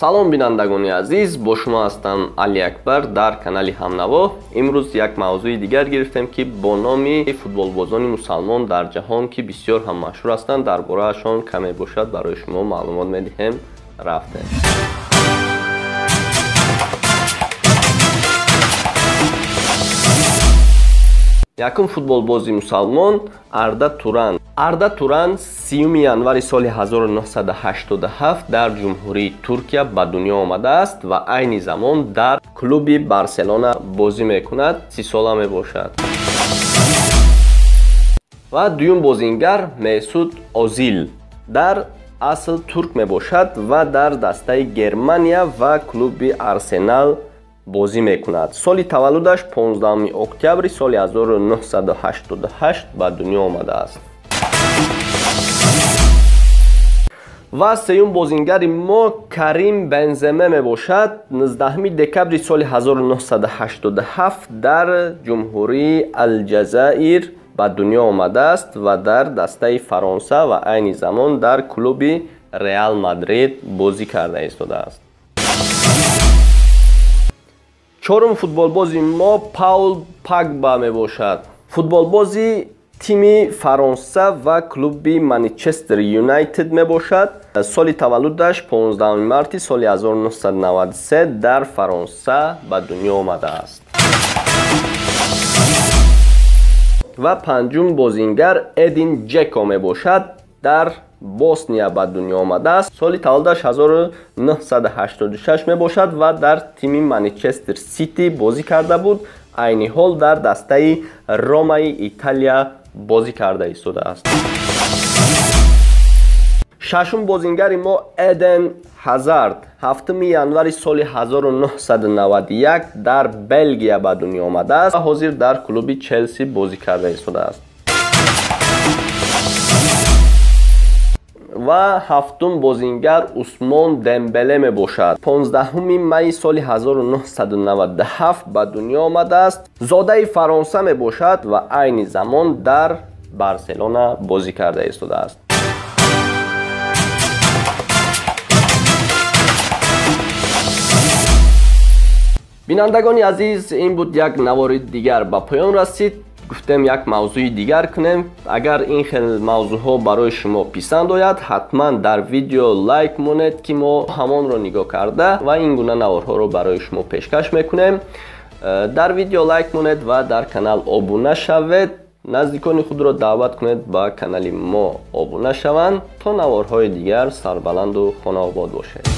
салом бинандагони азиз, бо шумо ҳастам Али Акбар дар канали Ҳамнаво. Имрӯз як мавзӯи дигар гирифтем ки бо номи футболбозони мусалмон дар ҷаҳон ки бисёр ҳам машҳур ҳастанд, дар бораашон каме бошад барои шумо маълумот медиҳем. рафтем. Якум футболбози мусалмон Арда Туран. Арда Туран 30 январи соли 1987 дар ҷумҳурии Туркия ба дунё омадааст ва айни замон дар клуби Барселона бозӣ мекунад. 30 сола мебошад. Ва дуюм бозингар Месут Озил дар асл турк мебошад ва дар дастаи Германия ва клуби Арсенал бозӣ мекунад. Соли таваллудаш 15 октябри соли 1988 ба дунё омадааст. ва сеюм бозингари мо Карим Бензема мебошад. 19 декабри соли 1987 дар ҷумҳурии Алҷазаир ба дунё омадааст ва дар дастаи Фаронса ва айни замон дар клуби Реал Мадрид бозӣ карда истодааст. чорум футболбози мо Паул Погба мебошад. Футболбози тими Фаронса ва клуби Манчестер Юнайтед мебошад. соли таваллудаш 15 марти соли 1993 дар Фаронса ба дунё омадааст. ва панҷум бозингар Эдин Джеко мебошад. дар Босния ба дунё омадааст. соли таваллудаш 1986 мебошад ва дар тими Манчестер Сити бозӣ карда буд. айни ҳол дар дастаи Ромаи Италия бозӣ карда истодааст. шашум бозингари мо Эден Ҳазард. 7 январи соли 1991 дар Белгия ба дунё омадааст ва ҳозир дар клуби Челси бозӣ карда истодааст. ва ҳафтум бозингар Усмон Дембеле мебошад. 15 майи соли 1997 ба дунё омадааст. зодаи Фаронса мебошад ва айни замон дар Барселона бозӣ карда истодааст. бинандагони азиз, ин буд як навори дигар ба поён расид. гуфтем як мавзӯи дигар кунем. агар ин хел мавзӯъҳо барои шумо писанд ояд, ҳатман дар видео лайк монед ки мо ҳамонро нигоҳ карда ва ин гуна наворҳоро барои шумо пешкаш мекунем. дар видео лайк монед ва дар канал обуна шавед. наздикони худро даъват кунед ба канали мо обуна шаванд то наворҳои дигар сарбаланду хонаобод бошед.